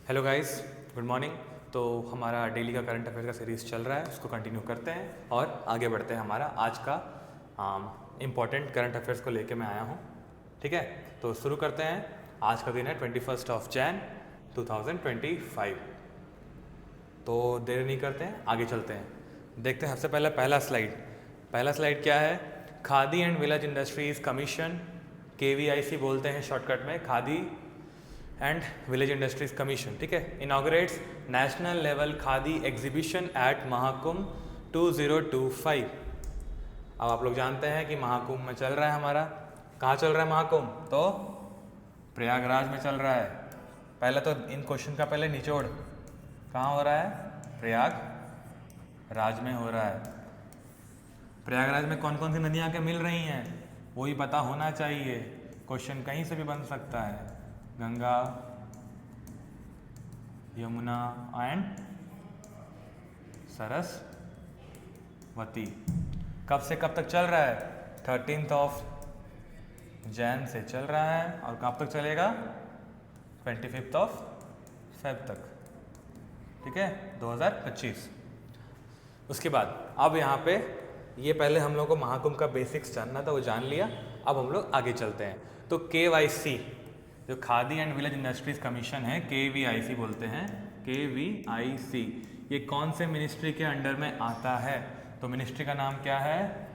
Hello guys, good morning. तो हमारा daily का करंट अफेयर का सीरीज़ चल रहा है, उसको कंटिन्यू करते हैं और आगे बढ़ते हैं। हमारा आज का इम्पॉर्टेंट करंट अफेयर्स को लेके मैं आया हूँ। ठीक है, तो शुरू करते हैं। आज का दिन है 21 जैन 2025। तो देर नहीं करते हैं, आगे चलते हैं। देखते हैं सबसे पहले पहला स्लाइड क्या है। Khadi and village industries commission, KVIC बोलते हैं शॉर्टकट में, khadi and village industries commission. ठीक है, inaugurates national level khadi exhibition at Mahakumbh 2025। अब आप लोग जानते हैं कि महाकुंभ में चल रहा है हमारा। कहाँ चल रहा है महाकुंभ? तो प्रयागराज में चल रहा है। पहले तो इन क्वेश्चन का पहले निचोड़, कहाँ हो रहा है? प्रयागराज में हो रहा है। प्रयागराज में कौन कौन सी नदियाँ के मिल रही हैं वो ही पता होना चाहिए। क्वेश्चन कहीं से भी बन सकता है। गंगा, यमुना एंड सरस्वती। कब से कब तक चल रहा है? 13 जैन से चल रहा है और कब तक चलेगा? 25 फेब तक। ठीक है, 2025। उसके बाद अब यहाँ पे ये पहले हम लोग को महाकुंभ का बेसिक्स जानना था, वो जान लिया। अब हम लोग आगे चलते हैं। तो KYC जो khadi and village industries commission है, KVIC बोलते हैं, KVIC, ये कौन से मिनिस्ट्री के अंडर में आता है? तो मिनिस्ट्री का नाम क्या है?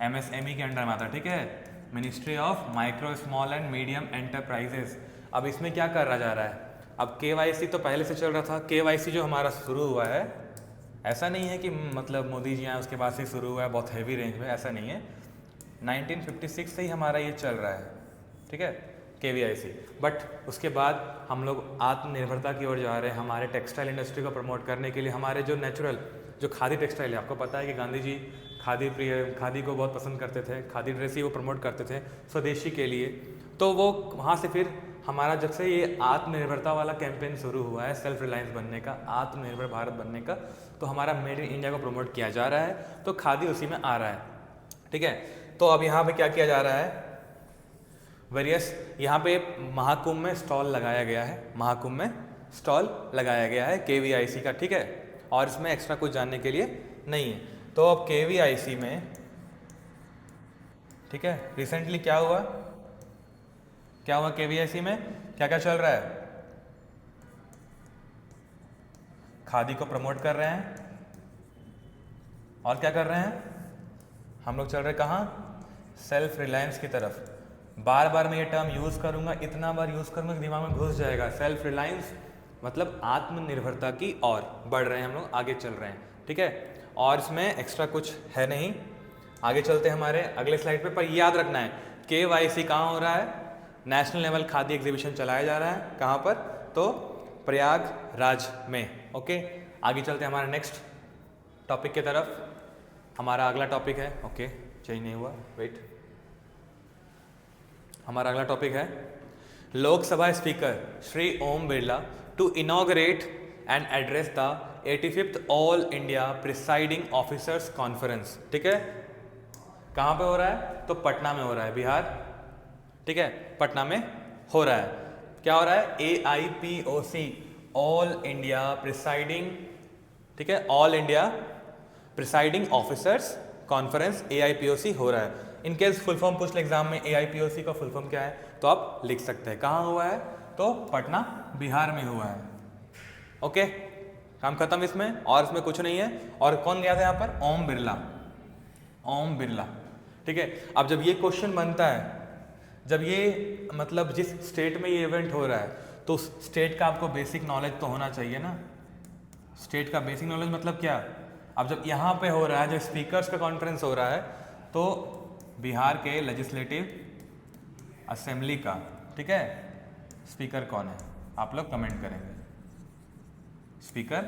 MSME के अंडर में आता है। ठीक है, ministry of micro small and medium enterprises. अब इसमें क्या करा जा रहा है? अब KYC तो पहले से चल रहा था। KYC जो हमारा शुरू हुआ है, ऐसा नहीं है कि मतलब मोदी जी आए उसके बाद से शुरू हुआ है बहुत हैवी रेंज में, ऐसा नहीं है। 1956 से ही हमारा ये चल रहा है। ठीक है, KVIC। बट उसके बाद हम लोग आत्मनिर्भरता की ओर जा रहे हैं। हमारे टेक्सटाइल इंडस्ट्री को प्रमोट करने के लिए हमारे जो नेचुरल जो खादी टेक्सटाइल है, आपको पता है कि गांधी जी खादी को बहुत पसंद करते थे, खादी ड्रेस ही वो प्रमोट करते थे स्वदेशी के लिए। तो वो वहाँ से फिर हमारा जब से ये आत्मनिर्भरता वाला कैंपेन शुरू हुआ है, सेल्फ रिलायंस बनने का, आत्मनिर्भर भारत बनने का, तो हमारा मेड इन इंडिया को प्रमोट किया जा रहा है। तो खादी उसी में आ रहा है। ठीक है, तो अब यहाँ पे क्या किया जा रहा है? वेरियस यहाँ पे महाकुंभ में स्टॉल लगाया गया है। महाकुंभ में स्टॉल लगाया गया है KVIC का। ठीक है, और इसमें एक्स्ट्रा कुछ जानने के लिए नहीं है। तो अब KVIC में, ठीक है, रिसेंटली क्या हुआ KVIC में? क्या क्या चल रहा है? खादी को प्रमोट कर रहे हैं और क्या कर रहे हैं? हम लोग चल रहे कहाँ? सेल्फ रिलायंस की तरफ। बार बार मैं ये टर्म यूज़ करूँगा, इतना बार यूज़ करूँगा कि दिमाग में घुस जाएगा। सेल्फ रिलायंस मतलब आत्मनिर्भरता की ओर बढ़ रहे हैं हम लोग, आगे चल रहे हैं। ठीक है, और इसमें एक्स्ट्रा कुछ है नहीं। आगे चलते हैं हमारे अगले स्लाइड पे। पर याद रखना है KYC कहाँ हो रहा है? नेशनल लेवल खादी एग्जीबिशन चलाया जा रहा है। कहाँ पर? तो प्रयागराज में। ओके, आगे चलते हैं हमारे नेक्स्ट टॉपिक की तरफ। हमारा अगला टॉपिक है, ओके चेंज नहीं हुआ, वेट। हमारा अगला टॉपिक है Lok Sabha speaker Shri Om Birla to inaugurate and address the 85th all India presiding officers conference. ठीक है, कहाँ पे हो रहा है? तो पटना में हो रहा है, बिहार। ठीक है, पटना में हो रहा है। क्या हो रहा है? AIPOC ऑल इंडिया प्रिसाइडिंग, ठीक है, all India presiding officers conference AIPOC हो रहा है। इनकेस फुल फॉर्म पूछ ले एग्जाम में AIPOC का फुल फॉर्म क्या है, तो आप लिख सकते हैं। कहाँ हुआ है? तो पटना, बिहार में हुआ है। ओके, काम खत्म इसमें, और इसमें कुछ नहीं है। और कौन गया था यहाँ पर? ओम बिरला। ओम बिरला। ठीक है, अब जब ये क्वेश्चन बनता है, जब ये मतलब जिस स्टेट में ये इवेंट हो रहा है, तो उस स्टेट का आपको बेसिक नॉलेज तो होना चाहिए ना। स्टेट का बेसिक नॉलेज मतलब क्या? अब जब यहाँ पे हो रहा है, जब स्पीकर्स का कॉन्फ्रेंस हो रहा है, तो बिहार के लेजिस्लेटिव असेंबली का, ठीक है, स्पीकर कौन है? आप लोग कमेंट करेंगे। स्पीकर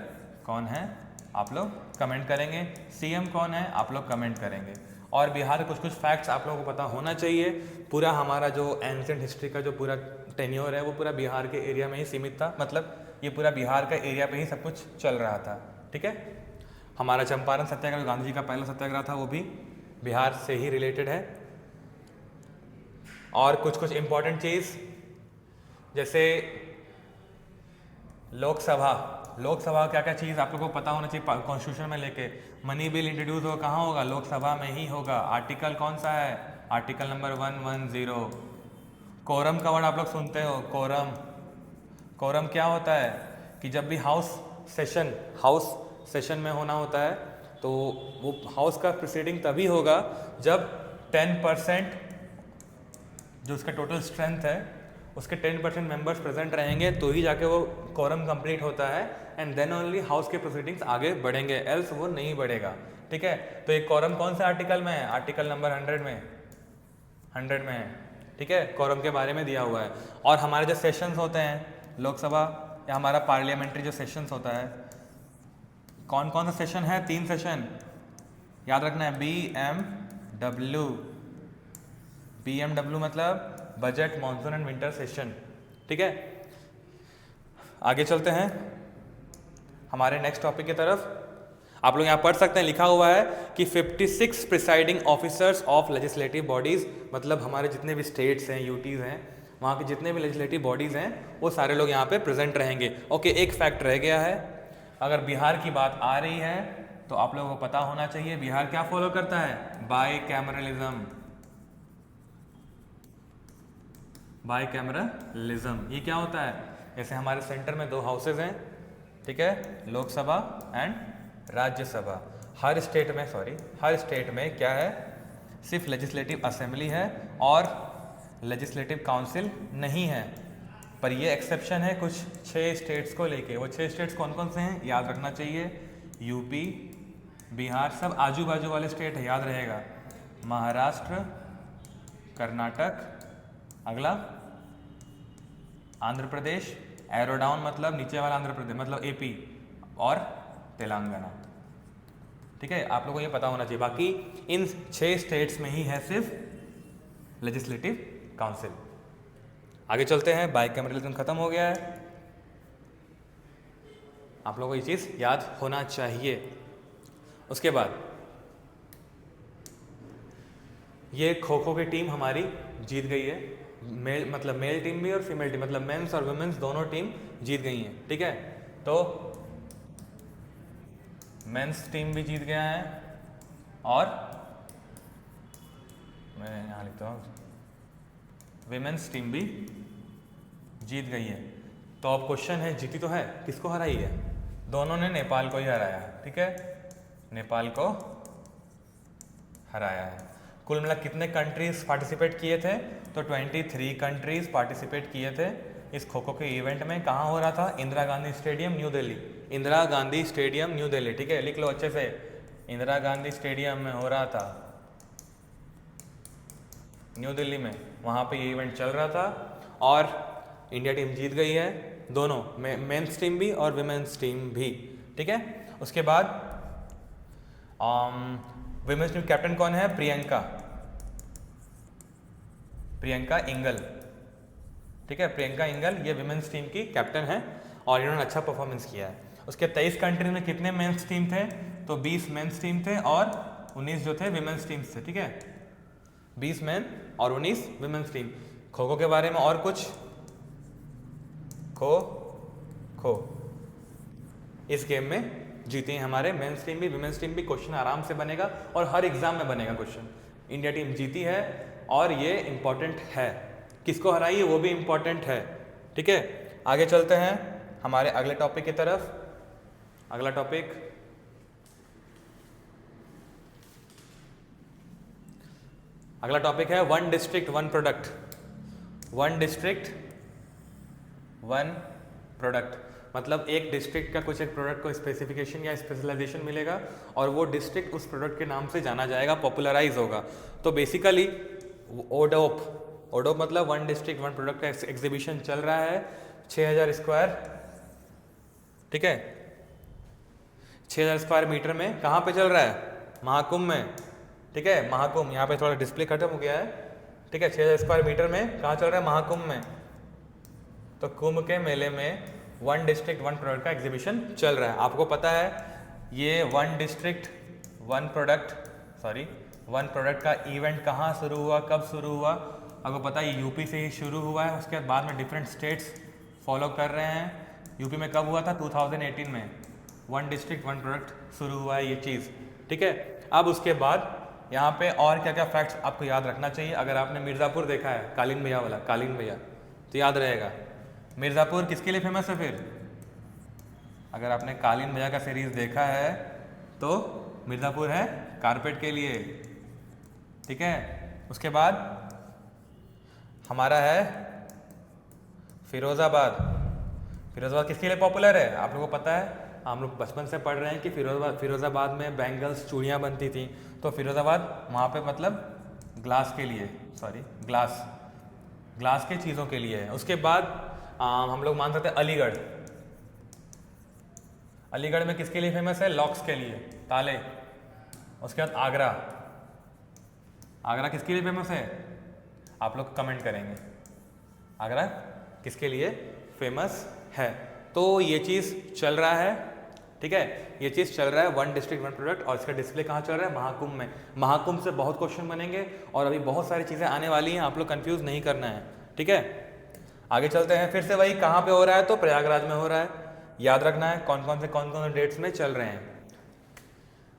कौन है? आप लोग कमेंट करेंगे। CM कौन है? आप लोग कमेंट करेंगे। और बिहार के कुछ फैक्ट्स आप लोगों को पता होना चाहिए। पूरा हमारा जो एंशिएंट हिस्ट्री का जो पूरा टेन्योर है, वो पूरा बिहार के एरिया में ही सीमित था। मतलब ये पूरा बिहार का एरिया पे ही सब कुछ चल रहा था। ठीक है, हमारा चंपारण सत्याग्रह, गांधी जी का पहला सत्याग्रह था, वो भी बिहार से ही रिलेटेड है। और कुछ कुछ इंपॉर्टेंट चीज़, जैसे लोकसभा, लोकसभा क्या क्या चीज़ आप लोगों को पता होना चाहिए कॉन्स्टिट्यूशन में लेके। मनी बिल इंट्रोड्यूस हो कहाँ होगा, लोकसभा में ही होगा। आर्टिकल कौन सा है, आर्टिकल नंबर 110। कोरम का वर्ड आप लोग सुनते हो, कोरम। कोरम क्या होता है कि जब भी हाउस सेशन में होना होता है तो वो हाउस का प्रोसीडिंग तभी होगा जब 10% जो उसका टोटल स्ट्रेंथ है उसके 10% मेंबर्स प्रेजेंट रहेंगे तो ही जाके वो कोरम कंप्लीट होता है, एंड देन ओनली हाउस के प्रोसीडिंग्स आगे बढ़ेंगे, एल्स वो नहीं बढ़ेगा। ठीक है, तो एक कोरम कौन सा आर्टिकल में है, आर्टिकल नंबर 100 में है। ठीक है, कोरम के बारे में दिया हुआ है। और हमारे जो सेशंस होते हैं लोकसभा या हमारा पार्लियामेंट्री जो सेशंस होता है, कौन कौन सा सेशन है, 3 सेशन याद रखना है, BMW मतलब budget, monsoon and winter session. ठीक है, आगे चलते हैं हमारे नेक्स्ट टॉपिक की तरफ। आप लोग यहाँ पढ़ सकते हैं, लिखा हुआ है कि 56 presiding officers of legislative bodies, मतलब हमारे जितने भी स्टेट्स हैं, यूटीज़ हैं, वहाँ के जितने भी लेजिस्लेटिव बॉडीज़ हैं वो सारे लोग यहाँ पे प्रेजेंट रहेंगे। ओके, एक फैक्ट रह गया है, अगर बिहार की बात आ रही है तो आप लोगों को पता होना चाहिए बिहार क्या फॉलो करता है, बाई कैमरलिज्म। ये क्या होता है, जैसे हमारे सेंटर में 2 हाउसेज हैं, ठीक है, Lok Sabha and Rajya Sabha. Her state में क्या है, सिर्फ लेजिस्लेटिव असेंबली है और लेजिस्लेटिव काउंसिल नहीं है। पर ये एक्सेप्शन है कुछ 6 स्टेट्स को लेके। वो 6 स्टेट्स कौन कौन से हैं याद रखना चाहिए, यूपी, बिहार, सब आजू बाजू वाले स्टेट है, याद रहेगा, महाराष्ट्र, कर्नाटक, अगला आंध्र प्रदेश, एरो डाउन मतलब नीचे वाला आंध्र प्रदेश मतलब एपी, और तेलंगाना। ठीक है, आप लोगों को ये पता होना चाहिए। बाकी इन 6 स्टेट्स में ही है सिर्फ लेजिस्लेटिव काउंसिल। आगे चलते हैं, बाइकैमरलिज्म खत्म हो गया है, आप लोगों को ये चीज़ याद होना चाहिए। उसके बाद ये खो खो की टीम हमारी जीत गई है, मेल टीम भी और फीमेल टीम, मतलब मेंस और वुमेन्स दोनों टीम जीत गई हैं। ठीक है, तो मेंस टीम भी जीत गया है और मैं यहाँ लिखता हूँ विमेंस टीम भी जीत गई है। तो अब क्वेश्चन है, जीती तो है, किसको हराई है, दोनों ने नेपाल को ही हराया है। ठीक है, नेपाल को हराया है। कुल मिला कितने कंट्रीज पार्टिसिपेट किए थे, तो 23 कंट्रीज पार्टिसिपेट किए थे इस खो खो के इवेंट में। कहाँ हो रहा था, Indira Gandhi stadium new Delhi, Indira Gandhi stadium new Delhi. ठीक है, लिख लो अच्छे से, इंदिरा गांधी स्टेडियम में हो रहा था, न्यू दिल्ली में, वहाँ पे ये इवेंट चल रहा था और इंडिया टीम जीत गई है, दोनों मेंस टीम भी और विमेंस टीम भी। ठीक है, उसके बाद विमेंस टीम कैप्टन कौन है, प्रियंका इंगल। ठीक है, प्रियंका इंगल ये विमेंस टीम की कैप्टन है और इन्होंने अच्छा परफॉर्मेंस किया है। उसके 23 कंट्री में कितने मेंस टीम थे, तो 20 मेंस टीम थे और 19 जो थे विमेंस टीम्स थे। ठीक है, 20 मेन और 19 विमेंस टीम। खो खो के बारे में और कुछ, खो इस गेम में जीती हैं हमारे मेंस टीम भी विमेंस टीम भी। क्वेश्चन आराम से बनेगा और हर एग्जाम में बनेगा क्वेश्चन। इंडिया टीम जीती है और ये इंपॉर्टेंट है, किसको हराई है वो भी इंपॉर्टेंट है। ठीक है, आगे चलते हैं हमारे अगले टॉपिक की तरफ। अगला टॉपिक है 1 डिस्ट्रिक्ट 1 प्रोडक्ट। 1 डिस्ट्रिक्ट 1 प्रोडक्ट मतलब एक डिस्ट्रिक्ट का कुछ एक प्रोडक्ट को स्पेसिफिकेशन या स्पेशलाइजेशन मिलेगा और वो डिस्ट्रिक्ट उस प्रोडक्ट के नाम से जाना जाएगा, पॉपुलराइज होगा। तो बेसिकली ओडोप मतलब 1 डिस्ट्रिक्ट 1 प्रोडक्ट का एग्जीबिशन चल रहा है 6000 स्क्वायर। ठीक है, 6000 स्क्वायर मीटर में। कहाँ पे चल रहा है, महाकुंभ में। ठीक है, महाकुंभ, यहाँ पे थोड़ा डिस्प्ले खत्म हो गया है। ठीक है, 6000 स्क्वायर मीटर में कहाँ चल रहा है, महाकुंभ में। तो कुंभ के मेले में 1 डिस्ट्रिक्ट 1 प्रोडक्ट का एग्जीबिशन चल रहा है। आपको पता है ये 1 डिस्ट्रिक्ट 1 प्रोडक्ट का इवेंट कहाँ शुरू हुआ, कब शुरू हुआ, आपको पता है यूपी से ही शुरू हुआ है। उसके बाद में डिफरेंट स्टेट्स फॉलो कर रहे हैं। यूपी में कब हुआ था? 2018 में। वन डिस्ट्रिक्ट वन प्रोडक्ट शुरू हुआ है ये चीज़, ठीक है। अब उसके बाद यहाँ पे और क्या क्या फैक्ट्स आपको याद रखना चाहिए। अगर आपने मिर्ज़ापुर देखा है, कालीन भैया वाला, कालीन भैया, तो याद रहेगा। मिर्ज़ापुर किसके लिए फेमस है फिर? अगर आपने कालीन भैया का सीरीज़ देखा है तो मिर्ज़ापुर है कारपेट के लिए, ठीक है। उसके बाद हमारा है फिरोज़ाबाद। फिरोज़ाबाद किसके लिए पॉपुलर है? आप लोगों को पता है, हम लोग बचपन से पढ़ रहे हैं कि फिरोज़ाबाद में बैंगल्स, चूड़ियाँ बनती थी। तो फिरोज़ाबाद वहाँ पे मतलब ग्लास के लिए, सॉरी ग्लास के चीज़ों के लिए है। उसके बाद हम लोग मान सकते हैं अलीगढ़। अलीगढ़ में किसके लिए फेमस है? लॉक्स के लिए, ताले। उसके बाद आगरा। आगरा किसके लिए फेमस है? आप लोग कमेंट करेंगे आगरा किसके लिए फेमस है। तो ये चीज़ चल रहा है, ठीक है, ये चीज़ चल रहा है वन डिस्ट्रिक्ट वन प्रोडक्ट। और इसका डिस्प्ले कहाँ चल रहा है? महाकुंभ में। महाकुंभ से बहुत क्वेश्चन बनेंगे और अभी बहुत सारी चीज़ें आने वाली हैं, आप लोग कंफ्यूज नहीं करना है, ठीक है। आगे चलते हैं। फिर से वही, कहाँ पे हो रहा है? तो प्रयागराज में हो रहा है। याद रखना है कौन कौन से डेट्स में चल रहे हैं।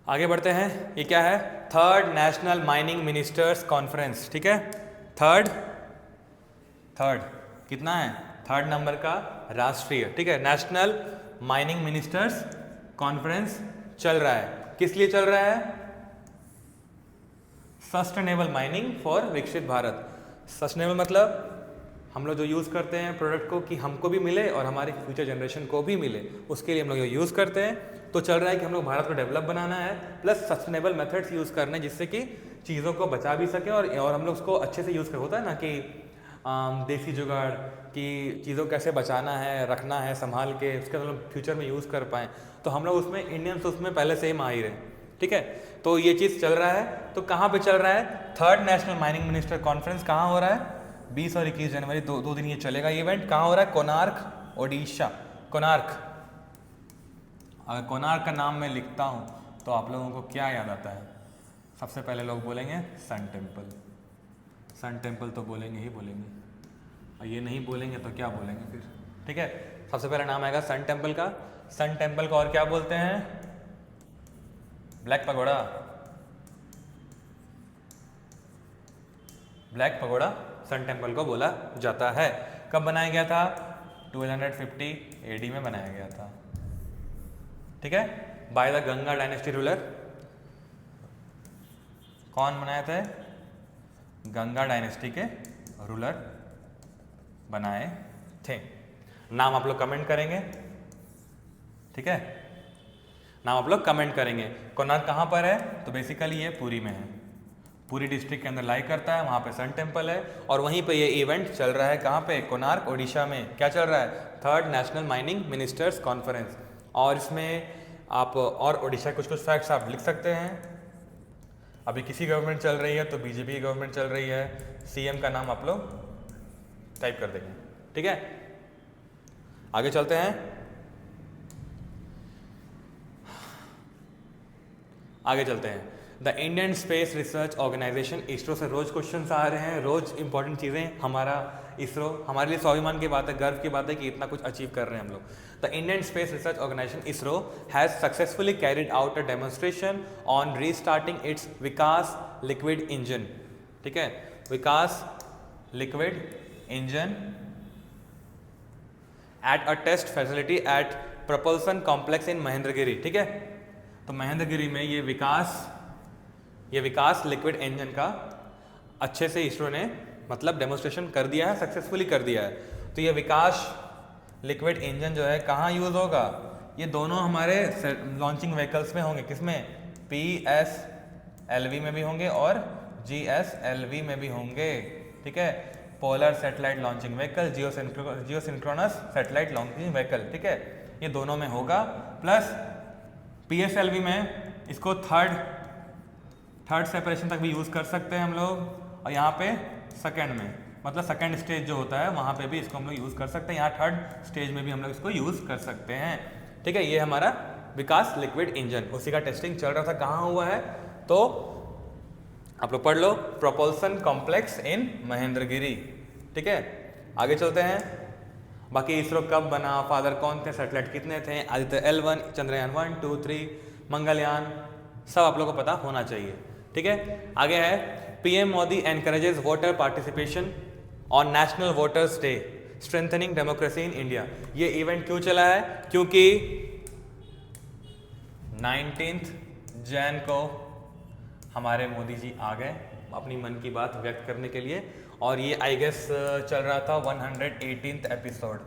आगे बढ़ते हैं। ये क्या है? Third national mining ministers conference, ठीक है। थर्ड कितना है? थर्ड नंबर का राष्ट्रीय, ठीक है, नेशनल माइनिंग मिनिस्टर्स कॉन्फ्रेंस चल रहा है। किस लिए चल रहा है? सस्टेनेबल माइनिंग फॉर विकसित भारत। सस्टेनेबल मतलब हम लोग जो यूज़ करते हैं प्रोडक्ट को, कि हमको भी मिले और हमारी फ्यूचर जनरेशन को भी मिले, उसके लिए हम लोग यूज़ करते हैं। तो चल रहा है कि हम लोग भारत को डेवलप बनाना है, प्लस सस्टेनेबल मेथड्स यूज़ करने जिससे कि चीज़ों को बचा भी सके और हम लोग उसको अच्छे से यूज़ कर। होता है ना कि देसी जुगाड़ की चीज़ों कैसे बचाना है, रखना है संभाल के, उसके हम लोग फ्यूचर में यूज़ कर पाएँ। तो हम लोग उसमें इंडियंस उसमें पहले से ही माहिर हैं, ठीक है। तो ये चीज़ चल रहा है। तो कहाँ पे चल रहा है? Third national mining minister conference कहाँ हो रहा है? 20 और 21 जनवरी, दो दिन ये चलेगा इवेंट। कहाँ हो रहा है? कोणार्क, ओडिशा। कोणार्क, अगर कोणार्क का नाम मैं लिखता हूँ तो आप लोगों को क्या याद आता है? सबसे पहले लोग बोलेंगे सन टेम्पल। सन टेम्पल तो बोलेंगे ही बोलेंगे, और ये नहीं बोलेंगे तो क्या बोलेंगे फिर, ठीक है। सबसे पहला नाम आएगा सन टेम्पल का। सन टेम्पल को और क्या बोलते हैं? Black pagoda. Black pagoda sun temple को बोला जाता है। कब बनाया गया था? 1250 AD में बनाया गया था, ठीक है, by the Ganga dynasty ruler. कौन बनाए थे? गंगा डायनेस्टी के रूलर बनाए थे। नाम आप लोग कमेंट करेंगे, ठीक है, नाम आप लोग कमेंट करेंगे। कोणार्क कहाँ पर है? तो बेसिकली ये पुरी में है, पूरी डिस्ट्रिक्ट के अंदर लाई करता है, वहाँ पे सन टेम्पल है। और वहीं पे ये इवेंट चल रहा है। कहाँ पे? कोणार्क, ओडिशा में। क्या चल रहा है? Third national mining ministers conference. और इसमें आप और ओडिशा कुछ फैक्ट्स आप लिख सकते हैं। अभी किसी गवर्नमेंट चल रही है तो बीजेपी की गवर्नमेंट चल रही है। सीएम का नाम आप लोग टाइप कर देंगे, ठीक है। आगे चलते हैं। आगे चलते हैं। The Indian space research organisation, ISRO से रोज क्वेश्चंस आ रहे हैं, रोज इंपॉर्टेंट चीज़ें। हमारा इसरो हमारे लिए स्वाभिमान की बात है, गर्व की बात है कि इतना कुछ अचीव कर रहे हैं हम लोग। The Indian space research organisation ISRO has successfully carried out a demonstration on restarting its Vikas liquid engine, ठीक है, Vikas liquid engine at a test facility at propulsion complex in Mahendragiri, ठीक है। तो महेंद्रगिरी में ये विकास लिक्विड इंजन का अच्छे से इसरो ने मतलब डेमोन्स्ट्रेशन कर दिया है, सक्सेसफुली कर दिया है। तो ये विकास लिक्विड इंजन जो है कहाँ यूज़ होगा? ये दोनों हमारे लॉन्चिंग व्हीकल्स में होंगे। किसमें? PSLV में भी होंगे और GSLV में भी होंगे, ठीक है। Polar satellite launching vehicle, geosynchronous satellite launching vehicle, ठीक है, ये दोनों में होगा। प्लस PSLV में इसको थर्ड सेपरेशन तक भी यूज़ कर सकते हैं हम लोग, और यहाँ पे सेकंड में मतलब सेकंड स्टेज जो होता है वहाँ पे भी इसको हम लोग यूज़ कर सकते हैं। यहाँ थर्ड स्टेज में भी हम लोग इसको यूज़ कर सकते हैं, ठीक है। ये हमारा विकास लिक्विड इंजन, उसी का टेस्टिंग चल रहा था। कहाँ हुआ है? तो आप लोग पढ़ लो, प्रोपल्सन कॉम्प्लेक्स इन महेंद्रगिरी, ठीक है। आगे चलते हैं। बाकी इसरो कब बना, फादर कौन थे, सैटेलाइट कितने थे, आदित्य L1, चंद्रयान 1, 2, 3, मंगलयान, सब आप लोगों को पता होना चाहिए। ठीक है, आगे है PM Modi encourages voter participation on national voters day strengthening democracy in India. ये इवेंट क्यों चला है? क्योंकि 19 जैन को हमारे मोदी जी आ गए अपनी मन की बात व्यक्त करने के लिए, और ये आई गेस चल रहा था 118th एपिसोड।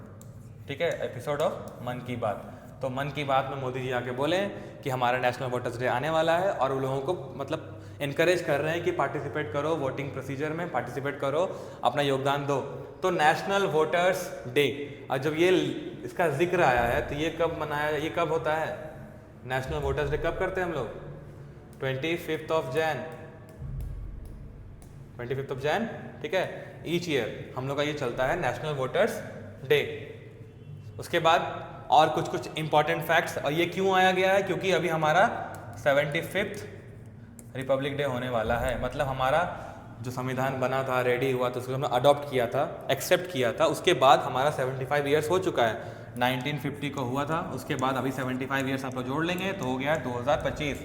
ठीक है, एपिसोड ऑफ मन की बात। तो मन की बात में मोदी जी आके बोले कि हमारा नेशनल वोटर्स डे आने वाला है, और वो लोगों को मतलब इनकरेज कर रहे हैं कि पार्टिसिपेट करो, वोटिंग प्रोसीजर में पार्टिसिपेट करो, अपना योगदान दो। तो नेशनल वोटर्स डे, और जब ये इसका जिक्र आया है तो ये कब मनाया, ये कब होता है? नेशनल वोटर्स डे कब करते हैं हम लोग? 25th of Jain, 25th of Jain. ठीक है, ईच ईयर हम लोग का ये चलता है नेशनल वोटर्स डे। उसके बाद और कुछ कुछ इंपॉर्टेंट फैक्ट्स, और ये क्यों आया गया है? क्योंकि अभी हमारा 75th रिपब्लिक डे होने वाला है। मतलब हमारा जो संविधान बना था, रेडी हुआ था, उसको हमने अडॉप्ट किया था, एक्सेप्ट किया था, उसके बाद हमारा 75 ईयर्स हो चुका है। 1950 को हुआ था, उसके बाद अभी 75 ईयर्स आप लोग जोड़ लेंगे तो हो गया 2025।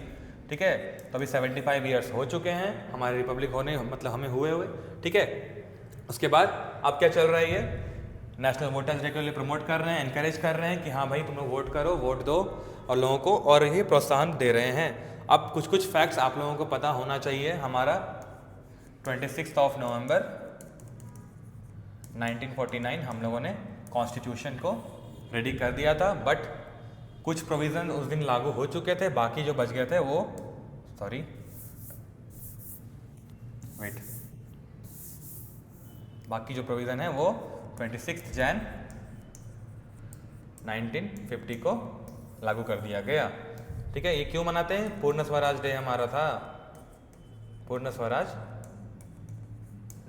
ठीक है, तो अभी 75 ईयर्स हो चुके हैं हमारे रिपब्लिक होने, मतलब हमें हुए हुए। ठीक है, उसके बाद अब क्या चल रहा है? ये नेशनल वोटर्स डे के लिए प्रमोट कर रहे हैं, एनकरेज कर रहे हैं कि हाँ भाई तुम लोग वोट करो, वोट दो, और लोगों को और ये प्रोत्साहन दे रहे हैं। अब कुछ कुछ फैक्ट्स आप लोगों को पता होना चाहिए। हमारा 26 ऑफ नवंबर 1949 हम लोगों ने कॉन्स्टिट्यूशन को रेडी कर दिया था, बट कुछ प्रोविज़न उस दिन लागू हो चुके थे, बाकी जो बच गए थे वो बाकी जो प्रोविज़न है वो 26 जैन 1950 को लागू कर दिया गया। ठीक है, ये क्यों मनाते हैं? पूर्ण स्वराज डे हमारा था, पूर्ण स्वराज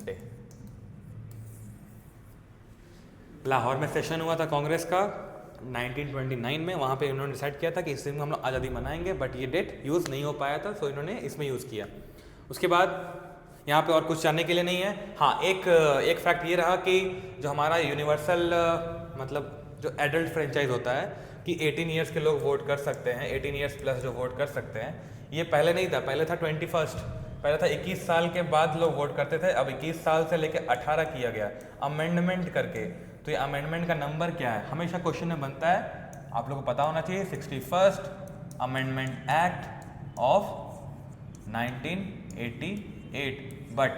डे। लाहौर में सेशन हुआ था कांग्रेस का 1929 में, वहाँ पे इन्होंने डिसाइड किया था कि इस दिन में हम लोग आज़ादी मनाएंगे, बट ये डेट यूज़ नहीं हो पाया था, तो इन्होंने इसमें यूज़ किया। उसके बाद यहाँ पे और कुछ जानने के लिए नहीं है। हाँ, एक फैक्ट ये रहा कि जो हमारा यूनिवर्सल मतलब जो एडल्ट फ्रेंचाइज होता है कि 18 ईयर्स के लोग वोट कर सकते हैं, 18 ईयर्स प्लस जो वोट कर सकते हैं, ये पहले नहीं था, पहले था 21st, पहले था 21 साल के बाद लोग वोट करते थे, अब 21 साल से लेकर 18 किया गया अमेंडमेंट करके। तो ये अमेंडमेंट का नंबर क्या है? हमेशा क्वेश्चन में बनता है, आप लोगों को पता होना चाहिए, 61st amendment act of 1988, but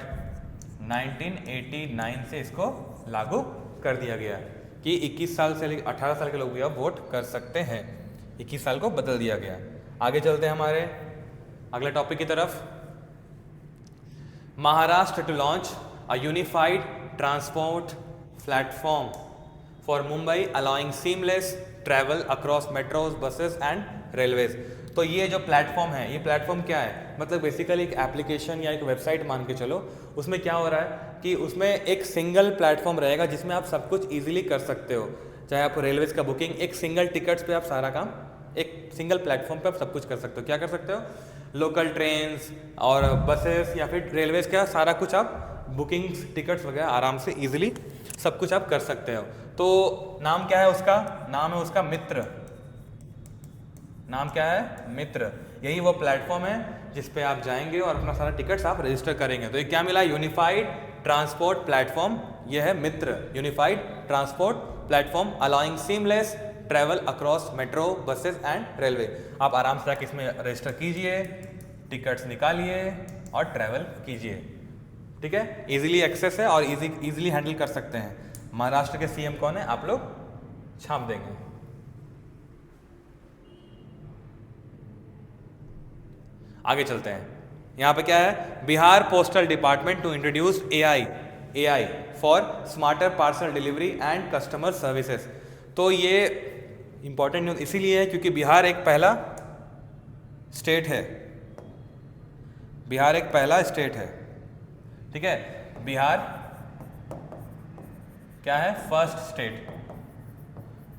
1989 से इसको लागू कर दिया गया कि 21 साल से लेकर 18 साल के लोग भी अब वोट कर सकते हैं। 21 साल को बदल दिया गया। आगे चलते हैं हमारे अगले टॉपिक की तरफ। Maharashtra to launch a unified transport platform for Mumbai allowing seamless travel across metros, buses and railways. तो ये जो प्लेटफॉर्म है, ये प्लेटफॉर्म क्या है? मतलब बेसिकली एक एप्लीकेशन या एक वेबसाइट मान के चलो, उसमें क्या हो रहा है कि उसमें एक सिंगल प्लेटफॉर्म रहेगा जिसमें आप सब कुछ इजीली कर सकते हो। चाहे आप रेलवेज का बुकिंग, एक सिंगल टिकट्स पे आप सारा काम एक सिंगल प्लेटफॉर्म पे आप सब कुछ कर सकते हो। क्या कर सकते हो? लोकल ट्रेन्स और बसेस या फिर रेलवेज का सारा कुछ आप बुकिंग्स, टिकट्स वगैरह आराम से ईजिली सब कुछ आप कर सकते हो। तो नाम क्या है उसका? नाम है उसका मित्र। नाम क्या है? मित्र। यही वो प्लेटफॉर्म है जिस पे आप जाएंगे और अपना सारा टिकट्स आप रजिस्टर करेंगे। तो ये क्या मिला? Unified transport platform. ये है Mitra, unified transport platform allowing seamless travel across metro, buses and railway. आप आराम से जाकर इसमें रजिस्टर कीजिए, टिकट्स निकालिए और ट्रैवल कीजिए। ठीक है, इजीली एक्सेस है और इजीली हैंडल कर सकते हैं। महाराष्ट्र के सीएम कौन है? आप लोग छाप देंगे। आगे चलते हैं। यहाँ पे क्या है? Bihar postal department to introduce AI for smarter parcel delivery and customer services. तो ये इंपॉर्टेंट न्यूज इसीलिए है क्योंकि बिहार एक पहला स्टेट है। बिहार एक पहला स्टेट है। ठीक है, बिहार क्या है? फर्स्ट स्टेट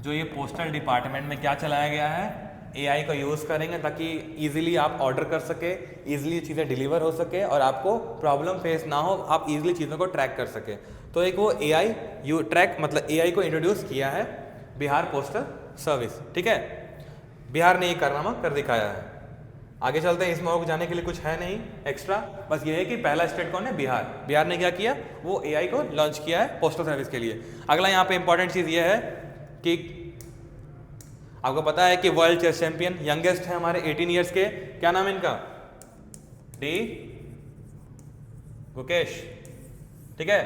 जो ये पोस्टल डिपार्टमेंट में क्या चलाया गया है? एआई का यूज़ करेंगे ताकि इजीली आप ऑर्डर कर सके, इजीली चीज़ें डिलीवर हो सके और आपको प्रॉब्लम फेस ना हो, आप इजीली चीज़ों को ट्रैक कर सके। तो एक वो AI यू ट्रैक मतलब AI को इंट्रोड्यूस किया है बिहार पोस्टल सर्विस, ठीक है। बिहार ने ये कारनामा कर दिखाया है। आगे चलते हैं, इसमें और जाने के लिए कुछ है नहीं एक्स्ट्रा, बस ये है कि पहला स्टेट कौन है, बिहार। बिहार ने क्या किया, वो AI को लॉन्च किया है पोस्टल सर्विस के लिए। अगला यहाँ पे इंपॉर्टेंट चीज़ ये है कि आपको पता है कि वर्ल्ड चेस चैंपियन यंगेस्ट है हमारे 18 ईयर्स के, क्या नाम है इनका, डी गुकेश, ठीक है,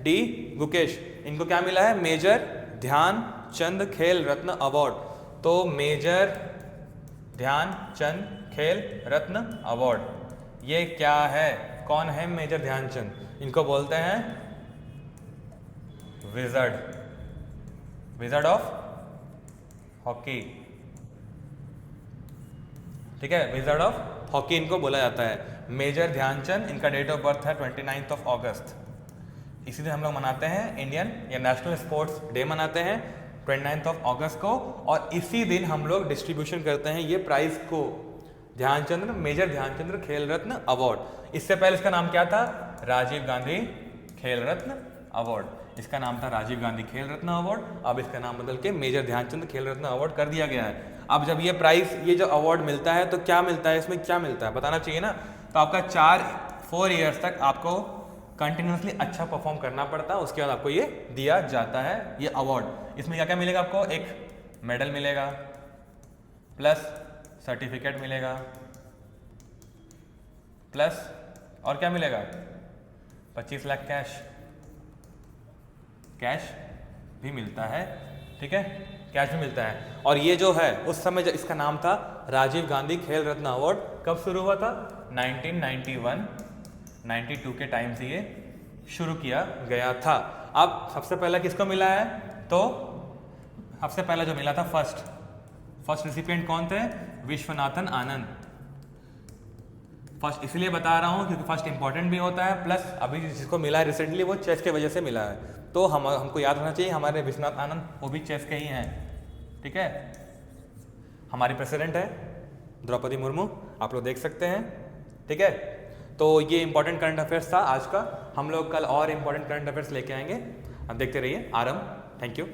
डी गुकेश। इनको क्या मिला है, मेजर ध्यानचंद खेल रत्न अवार्ड। तो मेजर ध्यानचंद खेल रत्न अवार्ड ये क्या है, कौन है मेजर ध्यानचंद, इनको बोलते हैं विजर्ड, विजर्ड ऑफ हॉकी, ठीक है, विजर्ड ऑफ हॉकी इनको बोला जाता है। मेजर ध्यानचंद, इनका डेट ऑफ बर्थ है 29 अगस्त। इसी दिन हम लोग मनाते हैं इंडियन या नेशनल स्पोर्ट्स डे मनाते हैं 29 अगस्त को, और इसी दिन हम लोग डिस्ट्रीब्यूशन करते हैं ये प्राइज को, ध्यानचंद्र मेजर ध्यानचंद्र खेल रत्न अवार्ड। इससे पहले इसका नाम क्या था, राजीव गांधी खेल रत्न अवार्ड। इसका नाम था राजीव गांधी खेल रत्न अवार्ड, अब इसका नाम बदल के मेजर ध्यानचंद खेल रत्न अवार्ड कर दिया गया है। अब जब ये प्राइज, ये जो अवार्ड मिलता है तो क्या मिलता है, इसमें क्या मिलता है बताना चाहिए ना। तो आपका 4 ईयर्स तक आपको कंटिन्यूसली अच्छा परफॉर्म करना पड़ता है, उसके बाद आपको ये दिया जाता है ये अवार्ड। इसमें क्या क्या मिलेगा आपको, एक मेडल मिलेगा, प्लस सर्टिफिकेट मिलेगा, प्लस और क्या मिलेगा, 25 लाख कैश भी मिलता है, ठीक है, कैश भी मिलता है। और ये जो है उस समय जब इसका नाम था राजीव गांधी खेल रत्न अवार्ड, कब शुरू हुआ था, 1991-92 के टाइम से ये शुरू किया गया था। अब सबसे पहला किसको मिला है, तो सबसे पहला जो मिला था फर्स्ट रिसिपिएंट कौन थे, विश्वनाथन आनंद। फर्स्ट इसलिए बता रहा हूँ क्योंकि फर्स्ट इंपॉर्टेंट भी होता है, प्लस अभी जिसको मिला है रिसेंटली वो चेस के वजह से मिला है, तो हमको याद रखना चाहिए हमारे विश्वनाथ आनंद वो भी चेस के ही हैं, ठीक है। हमारी प्रेसिडेंट है द्रौपदी मुर्मू, आप लोग देख सकते हैं, ठीक है। तो ये इंपॉर्टेंट करंट अफेयर्स था आज का, हम लोग कल और इंपॉर्टेंट करंट अफेयर्स लेके आएंगे, अब देखते रहिए आरम, थैंक यू।